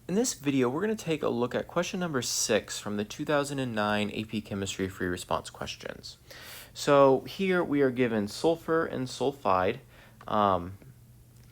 In this video, we're going to take a look at question number 6 from the 2009 AP Chemistry Free Response questions. So here we are given sulfur and sulfide, and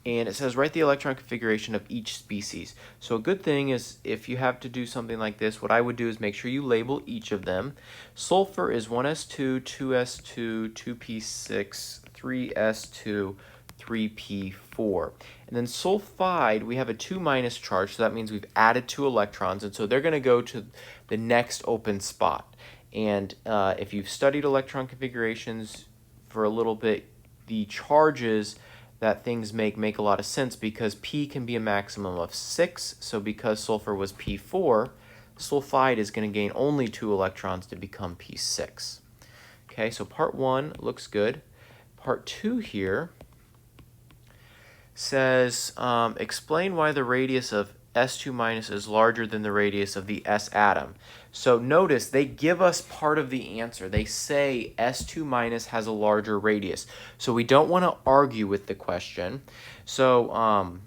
it says write the electron configuration of each species. So a good thing is if you have to do something like this, what I would do is make sure you label each of them. Sulfur is 1s2, 2s2, 2p6, 3s2, 3p4. And then sulfide, we have a 2- charge, so that means we've added 2 electrons, and so they're going to go to the next open spot. And if you've studied electron configurations for a little bit, the charges that things make a lot of sense because P can be a maximum of 6, so because sulfur was P4, sulfide is going to gain only 2 electrons to become P6. Okay, so part 1 looks good. Part 2 here says, explain why the radius of S2- is larger than the radius of the S atom. So notice they give us part of the answer. They say S2- has a larger radius. So we don't want to argue with the question. So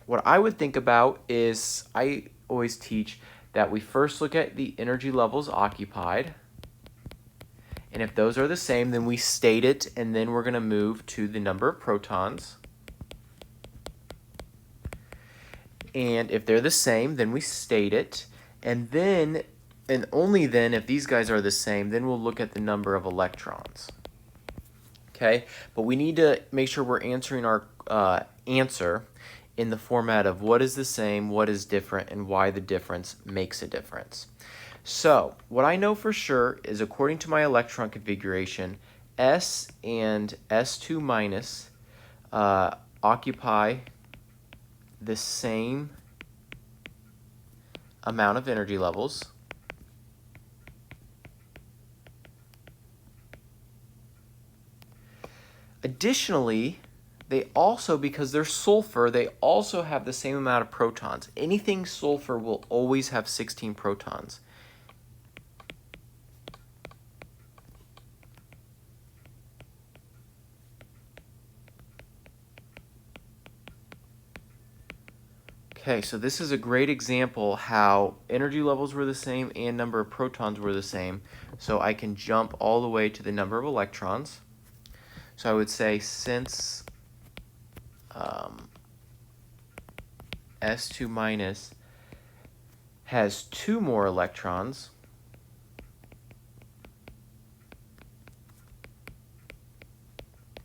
what I would think about is I always teach that we first look at the energy levels occupied. And if those are the same, then we state it, and then we're going to move to the number of protons. And if they're the same, then we state it. And then, and only then, if these guys are the same, then we'll look at the number of electrons. Okay, but we need to make sure we're answering our answer in the format of what is the same, what is different, and why the difference makes a difference. So, what I know for sure is according to my electron configuration, S and S2- occupy the same amount of energy levels. Additionally, they also, because they're sulfur, they also have the same amount of protons. Anything sulfur will always have 16 protons. Okay, so this is a great example how energy levels were the same and number of protons were the same. So I can jump all the way to the number of electrons. So I would say since S2- has 2 more electrons,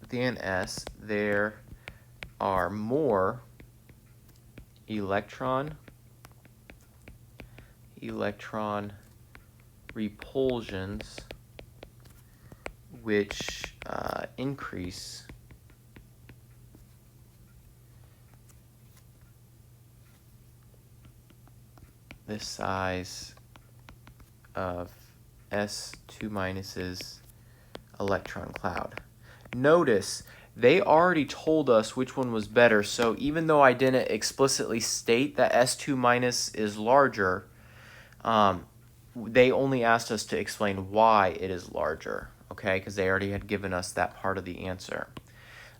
than S, there are more electron repulsions, which increase the size of S2-'s electron cloud. Notice they already told us which one was better, so even though I didn't explicitly state that S2- is larger, they only asked us to explain why it is larger, okay, because they already had given us that part of the answer.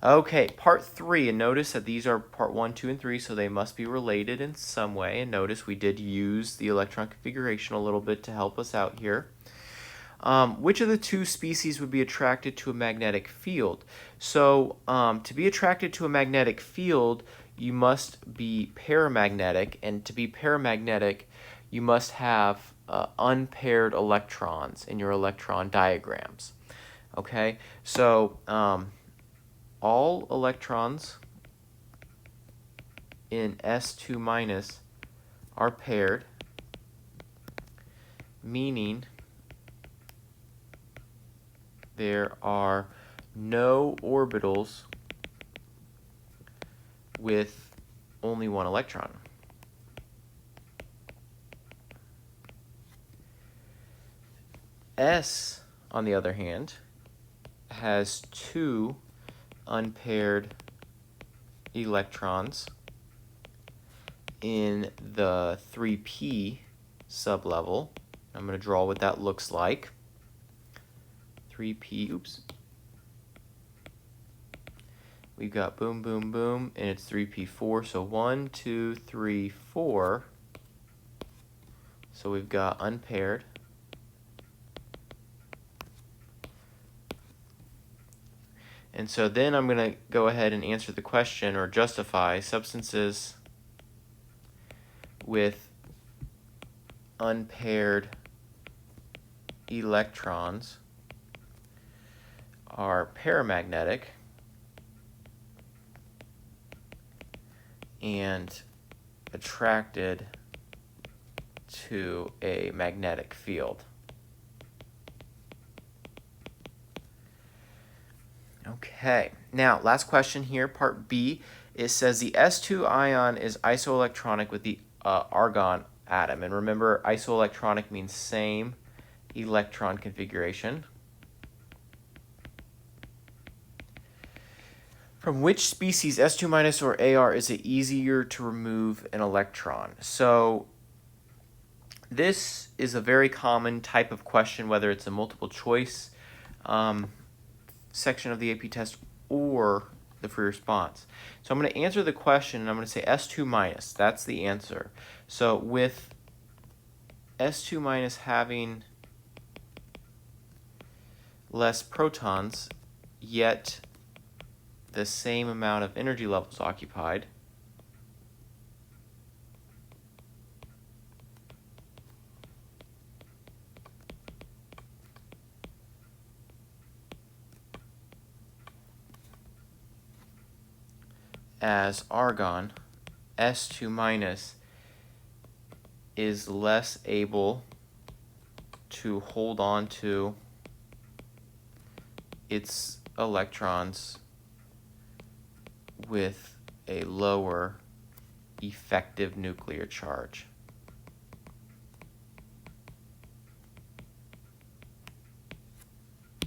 Okay, part 3, and notice that these are part 1, 2, and 3, so they must be related in some way, and notice we did use the electron configuration a little bit to help us out here. Which of the 2 species would be attracted to a magnetic field? So to be attracted to a magnetic field, you must be paramagnetic, and to be paramagnetic, you must have unpaired electrons in your electron diagrams. Okay, so all electrons in S2- are paired, meaning there are no orbitals with only 1 electron. S, on the other hand, has 2 unpaired electrons in the 3p sublevel. I'm going to draw what that looks like. 3p, oops. We've got boom, boom, boom, and it's 3p4. So 1, 2, 3, 4. So we've got unpaired. And so then I'm going to go ahead and answer the question or justify substances with unpaired electrons are paramagnetic and attracted to a magnetic field. Okay, now last question here, part B. It says the S2 ion is isoelectronic with the argon atom. And remember, isoelectronic means same electron configuration. From which species, S2 minus or AR, is it easier to remove an electron? So this is a very common type of question, whether it's a multiple choice section of the AP test or the free response. So I'm going to answer the question and I'm going to say S2 minus. That's the answer. So with S2 minus having less protons, yet the same amount of energy levels occupied, as argon, S2 minus is less able to hold on to its electrons with a lower effective nuclear charge.